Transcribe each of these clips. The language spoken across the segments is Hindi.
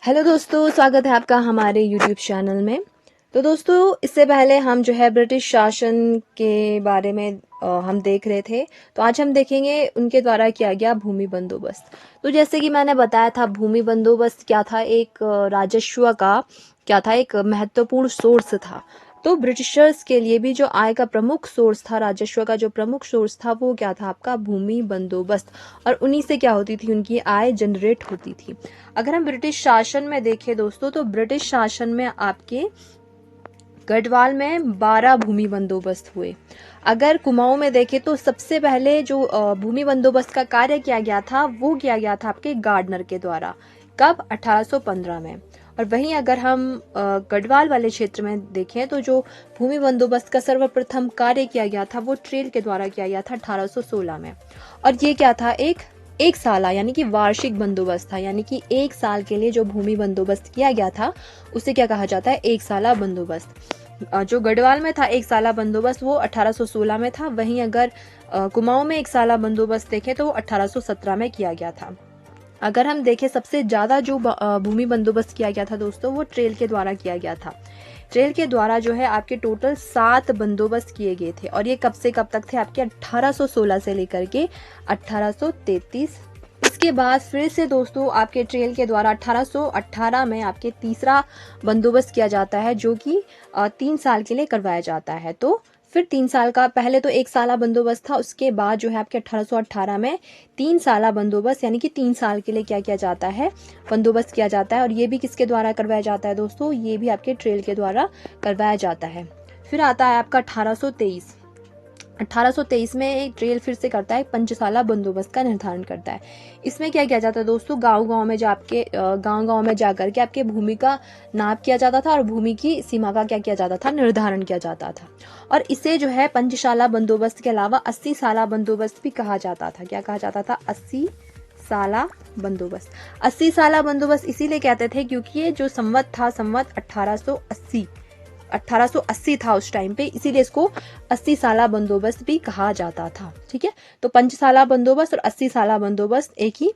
हेलो दोस्तों, स्वागत है आपका हमारे यूट्यूब चैनल में। तो दोस्तों, इससे पहले हम जो है ब्रिटिश शासन के बारे में हम देख रहे थे। तो आज हम देखेंगे उनके द्वारा किया गया भूमि बंदोबस्त। तो जैसे कि मैंने बताया था, भूमि बंदोबस्त क्या था, एक राजस्व का क्या था, एक महत्वपूर्ण सोर्स था। तो ब्रिटिशर्स के लिए भी जो आय का प्रमुख सोर्स था, राजस्व का जो प्रमुख सोर्स था, वो क्या था आपका भूमि बंदोबस्त। और उन्हीं से क्या होती थी, उनकी आय जनरेट होती थी। अगर हम ब्रिटिश शासन में देखें दोस्तों, तो ब्रिटिश शासन में आपके गढ़वाल में 12 भूमि बंदोबस्त हुए। अगर कुमाऊं में देखें तो सबसे पहले जो भूमि बंदोबस्त का कार्य किया गया था, वो किया गया था आपके गार्डनर के द्वारा। कब? 1815 में। और वहीं अगर हम गढ़वाल वाले क्षेत्र में देखें तो जो भूमि बंदोबस्त का सर्वप्रथम कार्य किया गया था, वो ट्रेल के द्वारा किया गया था 1816 में। और ये क्या था, एक साला यानी कि वार्षिक बंदोबस्त था। यानी कि एक साल के लिए जो भूमि बंदोबस्त किया गया था, उसे क्या कहा जाता है, एक साला बंदोबस्त। जो गढ़वाल में था एक साला बंदोबस्त, वो 1816 में था। वहीं अगर कुमाऊं में एक साला बंदोबस्त देखें तो वो 1817 में किया गया था। अगर हम देखें सबसे ज्यादा जो भूमि बंदोबस्त किया गया था दोस्तों, वो ट्रेल के द्वारा किया गया था। ट्रेल के द्वारा जो है आपके टोटल 7 बंदोबस्त किए गए थे। और ये कब से कब तक थे आपके? 1816 से लेकर के 1833। इसके बाद फिर से दोस्तों आपके ट्रेल के द्वारा 1818 में आपके तीसरा बंदोबस्त किया जाता है, जो कि 3 साल के लिए करवाया जाता है। तो फिर 3 साल का, पहले तो एक साला बंदोबस्त था, उसके बाद जो है आपके 1818 में 3 साला बंदोबस्त, यानी कि 3 साल के लिए क्या किया जाता है, बंदोबस्त किया जाता है। और ये भी किसके द्वारा करवाया जाता है दोस्तों? ये भी आपके ट्रेल के द्वारा करवाया जाता है। फिर आता है आपका 1823। 1823 में एक ट्रेल फिर से करता है, पंचसाला बंदोबस्त का निर्धारण करता है। इसमें क्या किया जाता है दोस्तों? गांव-गांव में गांव-गांव में जाकर के आपके भूमि का नाप किया जाता था और भूमि की सीमा का क्या किया जाता था, निर्धारण किया जाता था। और इसे जो है पंचशाला बंदोबस्त के अलावा 80 साला बंदोबस्त भी कहा जाता था। क्या कहा जाता था? 80 साला बंदोबस्त। 80 साला बंदोबस्त इसीलिए कहते थे क्योंकि ये जो संवत था, संवत 1880 था उस टाइम पे, इसीलिए इसको 80 साला बंदोबस्त भी कहा जाता था। ठीक है, तो पंचसाला बंदोबस्त और 80 साला बंदोबस्त एक ही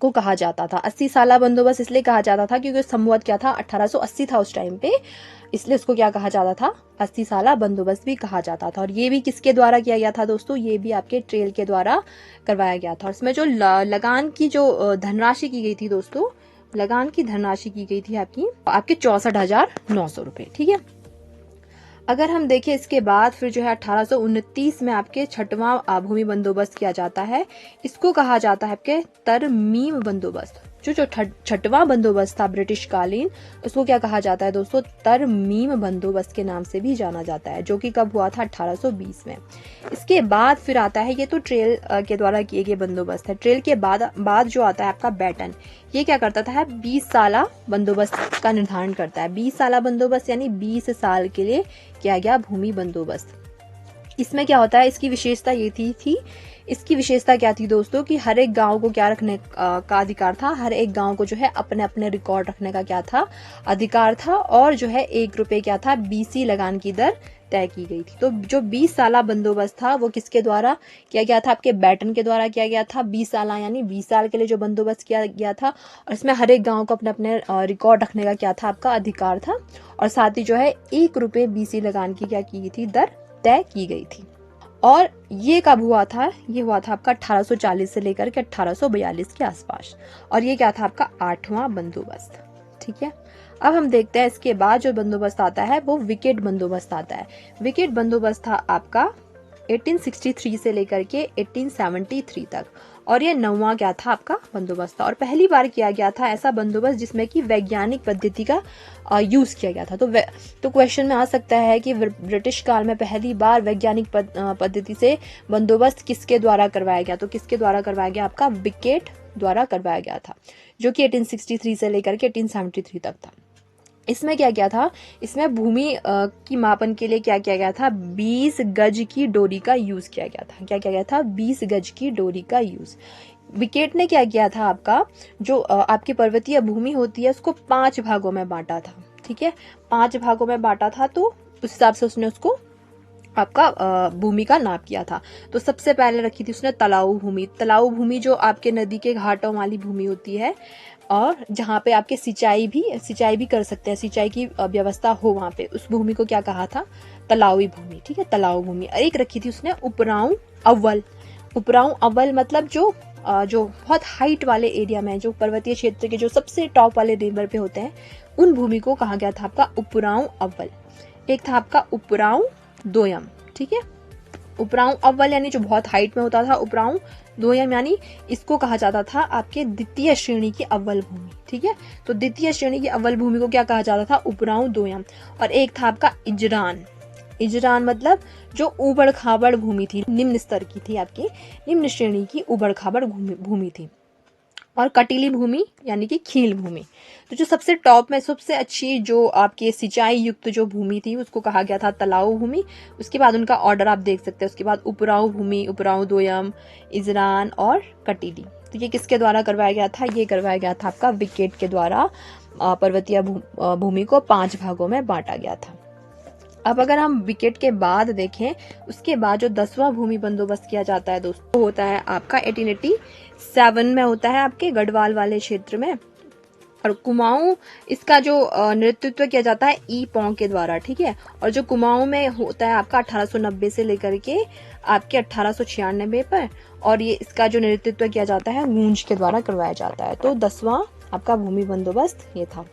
को कहा जाता था। 80 साला बंदोबस्त इसलिए कहा जाता था क्योंकि संवत क्या था, 1880 था उस टाइम पे, इसलिए उसको क्या कहा जाता था, 80 साला बंदोबस्त भी कहा जाता था। और ये भी किसके द्वारा किया गया था दोस्तों? ये भी आपके ट्रेल के द्वारा करवाया गया था। और इसमें जो लगान की जो धनराशि की गई थी दोस्तों, लगान की धनराशि की गई थी आपकी 64,900 रुपए। ठीक है, अगर हम देखें इसके बाद फिर जो है 1829 में आपके छठवां भूमि बंदोबस्त किया जाता है। इसको कहा जाता है आपके तरमीम बंदोबस्त। जो छठवां बंदोबस्त था ब्रिटिश कालीन, उसको क्या कहा जाता है दोस्तों? तरमीम बंदोबस्त के नाम से भी जाना जाता है, जो कि कब हुआ था? 1820 में। इसके बाद फिर आता है, ये तो ट्रेल के द्वारा किए गए बंदोबस्त है। ट्रेल के बाद जो आता है आपका बैटन, ये क्या करता था? 20 साला बंदोबस्त का निर्धारण करता है। 20 साला बंदोबस्त यानी 20 साल के लिए किया गया भूमि बंदोबस्त। इसमें क्या होता है, इसकी विशेषता ये थी इसकी विशेषता क्या थी दोस्तों, कि हर एक गांव को क्या रखने का अधिकार था। हर एक गांव को जो है अपने अपने रिकॉर्ड रखने का क्या था, अधिकार था। और जो है 1 रुपए क्या था, बीसी लगान की दर तय की गई थी। तो जो 20 साला बंदोबस्त था, वो किसके द्वारा किया गया था? आपके बैटन के द्वारा किया गया था। 20 साला यानी 20 साल के लिए जो बंदोबस्त किया गया था। और इसमें हर एक गांव को अपने अपने रिकॉर्ड रखने का क्या था, आपका अधिकार था। और साथ ही जो है 1 रुपए बीसी लगान की क्या की गई थी, दर तय की गई थी। और ये कब हुआ था? ये हुआ था आपका 1840 से लेकर के 1842 के आसपास। और ये क्या था? आपका 8वां बंदोबस्त। ठीक है, अब हम देखते हैं इसके बाद जो बंदोबस्त आता है, वो विकेट बंदोबस्त आता है। विकेट बंदोबस्त था आपका 1863 से लेकर के 1873 तक। और ये 9वां क्या था, आपका बंदोबस्त था। और पहली बार किया गया था ऐसा बंदोबस्त जिसमें कि वैज्ञानिक पद्धति का यूज किया गया था। तो क्वेश्चन में आ सकता है कि ब्रिटिश काल में पहली बार वैज्ञानिक पद्धति से बंदोबस्त किसके द्वारा करवाया गया? तो किसके द्वारा करवाया गया? आपका विकेट द्वारा करवाया गया था, जो कि 1863 से लेकर के 1873 तक था। इसमें क्या किया था, इसमें भूमि की मापन के लिए क्या किया गया था, 20 गज की डोरी का यूज किया गया था। क्या किया गया था? 20 गज की डोरी का यूज। विकेट ने क्या किया था, आपका जो आपकी पर्वतीय भूमि होती है, उसको 5 भागों में बांटा था। ठीक है, 5 भागों में बांटा था, तो उस हिसाब से उसने उसको आपका भूमि का नाप किया था। तो सबसे पहले रखी थी उसने तलाऊ भूमि। तलाऊ भूमि जो आपके नदी के घाटों वाली भूमि होती है, और जहाँ पे आपके सिंचाई भी कर सकते हैं, सिंचाई की व्यवस्था हो वहाँ पे, उस भूमि को क्या कहा था? तलावी भूमि। ठीक है, तलाव भूमि। एक रखी थी उसने उपराऊ अव्वल। उपराऊ अव्वल मतलब जो बहुत हाइट वाले एरिया में, जो पर्वतीय क्षेत्र के जो सबसे टॉप वाले नंबर पे होते हैं, उन भूमि को कहा गया था आपका उपराऊ अव्वल। एक था आपका उपराऊ दोयम। ठीक है, उपराऊ अव्वल यानी जो बहुत हाइट में होता था, उपराऊ दोयम यानी इसको कहा जाता था आपके द्वितीय श्रेणी की अव्वल भूमि। ठीक है, तो द्वितीय श्रेणी की अव्वल भूमि को क्या कहा जाता था? उपराऊ दोयम। और एक था आपका इजरान। इजरान मतलब जो उबड़ खाबड़ भूमि थी, निम्न स्तर की थी, आपकी निम्न श्रेणी की उबड़ खाबड़ भूमि थी। और कटीली भूमि यानी कि खील भूमि। तो जो सबसे टॉप में सबसे अच्छी जो आपके सिंचाई युक्त जो भूमि थी उसको कहा गया था तलाऊ भूमि। उसके बाद उनका ऑर्डर आप देख सकते हैं, उसके बाद उपराऊ भूमि, उपराऊ दोयम, इजरान और कटीली। तो ये किसके द्वारा करवाया गया था? ये करवाया गया था आपका विकेट के द्वारा। पर्वतीय भूमि को 5 भागों में बांटा गया था। अब अगर हम विकेट के बाद देखें, उसके बाद जो 10वां भूमि बंदोबस्त किया जाता है दोस्तों, होता है आपका 1887 में होता है आपके गढ़वाल वाले क्षेत्र में। और कुमाऊं, इसका जो नेतृत्व किया जाता है ई पोंग के द्वारा। ठीक है, और जो कुमाऊं में होता है आपका 1890 से लेकर के आपके 1896 पर, और ये इसका जो नेतृत्व किया जाता है गूंज के द्वारा करवाया जाता है। तो 10वां आपका भूमि बंदोबस्त ये था।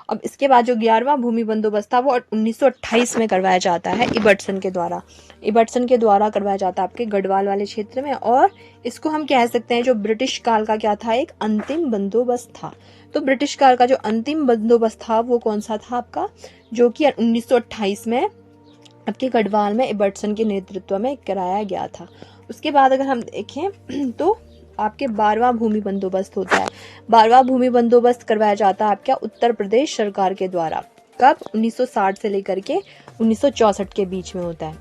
अब इसके बाद जो 11वां भूमि बंदोबस्त था वो 1928 में करवाया जाता है इबर्टसन के द्वारा। इबर्टसन के द्वारा करवाया जाता है आपके गढ़वाल वाले क्षेत्र में। और इसको हम कह सकते हैं जो ब्रिटिश काल का क्या था? एक अंतिम बंदोबस्त था। तो ब्रिटिश काल का जो अंतिम बंदोबस्त था वो कौन सा था आपका? जो कि 1928 में आपके गढ़वाल में इबर्टसन के नेतृत्व में कराया गया था। उसके बाद अगर हम देखें तो आपके 12वां भूमि बंदोबस्त होता है। 12वां भूमि बंदोबस्त करवाया जाता है आपका उत्तर प्रदेश सरकार के द्वारा। कब? 1960 से लेकर के 1964 के बीच में होता है।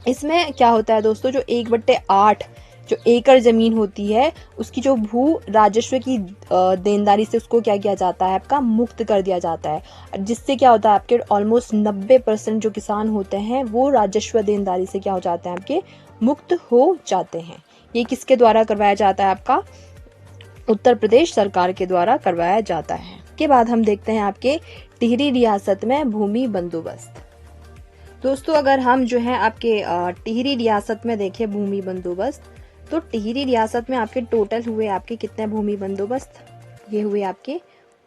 इसमें क्या होता है दोस्तों? जो 1/8 जो एकड़ जमीन होती है उसकी जो भू राजस्व की देनदारी से उसको क्या किया जाता है? आपका मुक्त कर दिया जाता है। जिससे क्या होता है? आपके ऑलमोस्ट 90% जो किसान होते हैं वो राजस्व देनदारी से क्या हो जाते हैं? आपके मुक्त हो जाते हैं। ये किसके द्वारा करवाया जाता है? आपका उत्तर प्रदेश सरकार के द्वारा करवाया जाता है। के बाद हम देखते हैं आपके टिहरी रियासत में भूमि बंदोबस्त। दोस्तों अगर हम जो है आपके टिहरी रियासत में देखें भूमि बंदोबस्त, तो टिहरी रियासत में आपके टोटल हुए आपके कितने भूमि बंदोबस्त? ये हुए आपके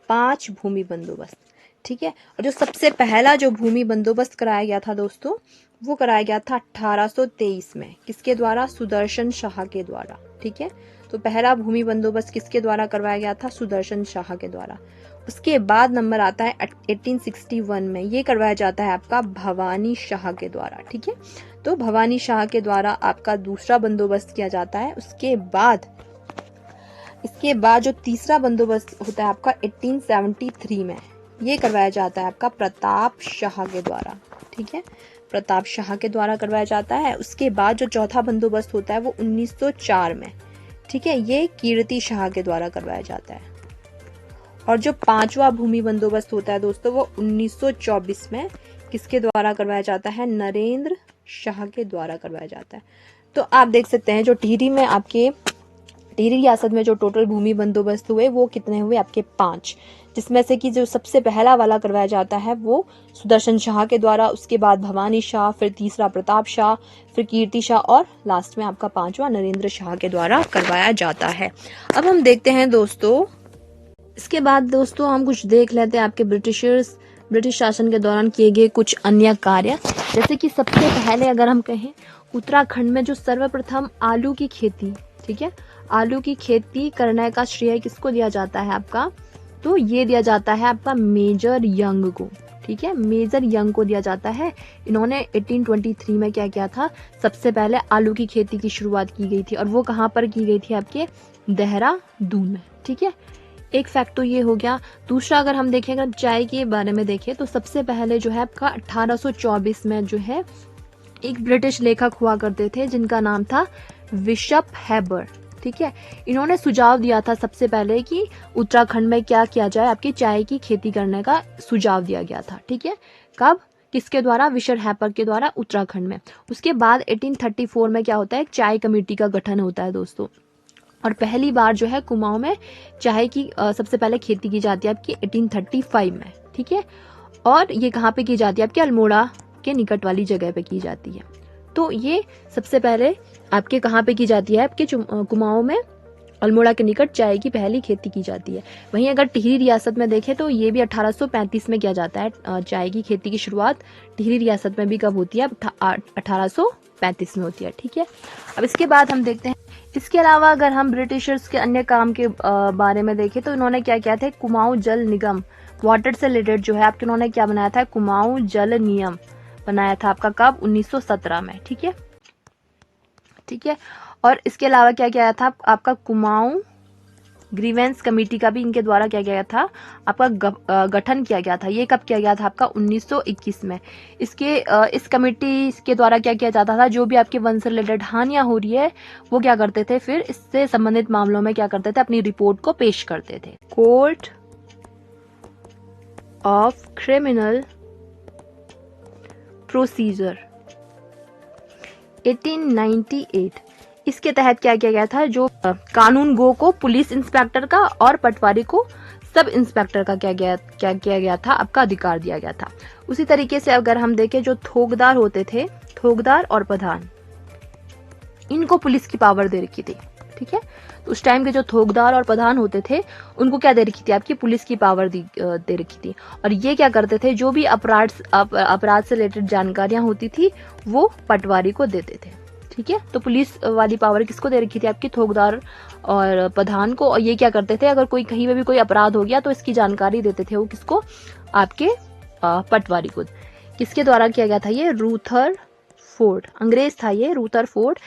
5 भूमि बंदोबस्त। ठीक है, और जो सबसे पहला जो भूमि बंदोबस्त कराया गया था दोस्तों, वो कराया गया था 1823 में। किसके द्वारा? सुदर्शन शाह के द्वारा। ठीक है, तो पहला भूमि बंदोबस्त किसके द्वारा करवाया गया था? सुदर्शन शाह के द्वारा। उसके बाद नंबर आता है 1861 में, ये करवाया जाता है आपका भवानी शाह के द्वारा। ठीक है, तो भवानी शाह के द्वारा आपका दूसरा बंदोबस्त किया जाता है। इसके बाद जो तीसरा बंदोबस्त होता है आपका 1873 में, ये करवाया जाता है आपका प्रताप शाह के द्वारा। ठीक है, प्रताप शाह के द्वारा करवाया जाता है। उसके बाद जो चौथा बंदोबस्त होता है वो 1904 में। ठीक है, ये कीर्ति शाह के द्वारा करवाया जाता है। और जो 5वां भूमि बंदोबस्त होता है दोस्तों वो 1924 में किसके द्वारा करवाया जाता है? नरेंद्र शाह के द्वारा करवाया जाता है। तो आप देख सकते हैं जो टिहरी में आपके टिहरी रियासत में जो टोटल भूमि बंदोबस्त हुए वो कितने हुए? आपके 5, जिसमें से कि जो सबसे पहला वाला करवाया जाता है वो सुदर्शन शाह के द्वारा, उसके बाद भवानी शाह, फिर तीसरा प्रताप शाह, फिर कीर्ति शाह और लास्ट में आपका 5वां नरेंद्र शाह के द्वारा करवाया जाता है। अब हम देखते हैं दोस्तों, इसके बाद दोस्तों हम कुछ देख लेते हैं आपके ब्रिटिश शासन के दौरान किए गए कुछ अन्य कार्य। जैसे कि सबसे पहले अगर हम कहें, उत्तराखंड में जो सर्वप्रथम आलू की खेती, ठीक है, आलू की खेती करने का श्रेय किसको दिया जाता है आपका? तो ये दिया जाता है आपका मेजर यंग को। ठीक है, मेजर यंग को दिया जाता है। इन्होंने 1823 में क्या किया था? सबसे पहले आलू की खेती की शुरुआत की गई थी, और वो कहाँ पर की गई थी? आपके देहरादून में। ठीक है, एक फैक्ट तो ये हो गया। दूसरा अगर हम देखें, अगर चाय के बारे में देखें तो सबसे पहले जो है आपका 1824 में जो है एक ब्रिटिश लेखक हुआ करते थे जिनका नाम था बिशप हैबर। ठीक है, इन्होंने सुझाव दिया था सबसे पहले कि उत्तराखंड में क्या किया जाए, आपकी चाय की खेती करने का सुझाव दिया गया था। ठीक है, कब? किसके द्वारा? बिशप हैबर के द्वारा उत्तराखंड में। उसके बाद 1834 में क्या होता है? एक चाय कमेटी का गठन होता है दोस्तों। और पहली बार जो है कुमाऊं में चाय की सबसे पहले खेती की जाती है आपकी 1835 में, ठीक है। और ये कहाँ पे की जाती है आपके अल्मोड़ा के निकट वाली जगह पे की जाती है। तो ये सबसे पहले आपके कहाँ पे की जाती है आपके कुमाऊं में अल्मोड़ा के निकट चाय की पहली खेती की जाती है। वहीं अगर टिहरी रियासत में देखें तो ये भी 1835 में किया जाता है। चाय की खेती की शुरुआत टिहरी रियासत में भी कब होती है? 1835 में होती है, ठीक है। अब इसके बाद हम देखते हैं, इसके अलावा अगर हम ब्रिटिशर्स के अन्य काम के बारे में देखें तो इन्होंने क्या किया था, कुमाऊं जल निगम, वाटर से रिलेटेड जो है आपके इन्होंने क्या बनाया था, कुमाऊं जल नियम बनाया था आपका कब? 1917 में, ठीक है, ठीक है। और इसके अलावा क्या किया था आपका कुमाऊं ग्रीवेंस कमेटी का भी इनके द्वारा क्या गया था आपका गठन किया गया था। ये कब किया गया था आपका? 1921 में। इस कमेटी के द्वारा क्या किया जाता था, जो भी आपके वन से रिलेटेड हानियां हो रही है वो क्या करते थे, फिर इससे संबंधित मामलों में क्या करते थे, अपनी रिपोर्ट को पेश करते थे। कोर्ट ऑफ क्रिमिनल प्रोसीजर 1898, इसके तहत क्या किया गया था, जो कानून गो को पुलिस इंस्पेक्टर का और पटवारी को सब इंस्पेक्टर का क्या किया गया था आपका अधिकार दिया गया था। उसी तरीके से अगर हम देखें, जो थोकदार होते थे, थोकदार और प्रधान, इनको पुलिस की पावर दे रखी थी, ठीक है। तो उस टाइम के जो थोकदार और प्रधान होते थे उनको क्या दे रखी थी आपकी? पुलिस की पावर दे रखी थी। और ये क्या करते थे, जो भी अपराध से रिलेटेड जानकारियां होती थी वो पटवारी को देते थे, ठीक है। तो पुलिस वाली पावर किसको दे रखी थी आपकी? थोकदार और प्रधान को। और ये क्या करते थे, अगर कोई कहीं पे भी कोई अपराध हो गया तो इसकी जानकारी देते थे वो किसको? आपके पटवारी को। किसके द्वारा किया गया था ये? रूथरफोर्ड, अंग्रेज था ये रूथरफोर्ड।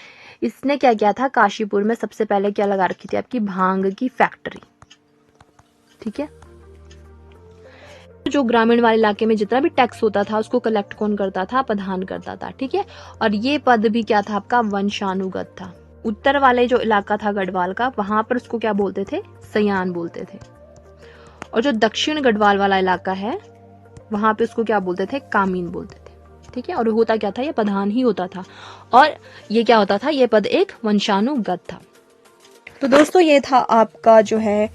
इसने क्या किया था, काशीपुर में सबसे पहले क्या लगा रखी थी आपकी? भांग की फैक्ट्री, ठीक है। जो ग्रामीण वाले इलाके में जितना भी टैक्स होता था उसको कलेक्ट कौन करता था? प्रधान करता था, ठीक है। और ये पद भी क्या था आपका? वंशानुगत था। उत्तर वाले जो इलाका था गढ़वाल का, वहां पर उसको क्या बोलते थे? सयान बोलते थे। और जो दक्षिण गढ़वाल वाला इलाका है वहां पे उसको क्या बोलते थे? कामीन बोलते थे, ठीक है। और होता क्या था, ये प्रधान ही होता था। और ये क्या होता था, ये पद एक वंशानुगत था। तो दोस्तों ये था आपका जो है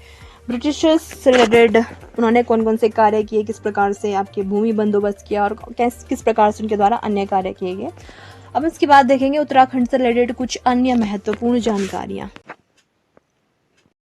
ब्रिटिशर्स से रिलेटेड उन्होंने कौन कौन से कार्य किए, किस प्रकार से आपके भूमि बंदोबस्त किया और किस प्रकार से उनके द्वारा अन्य कार्य किए गए। अब इसके बाद देखेंगे उत्तराखंड से रिलेटेड कुछ अन्य महत्वपूर्ण जानकारियां।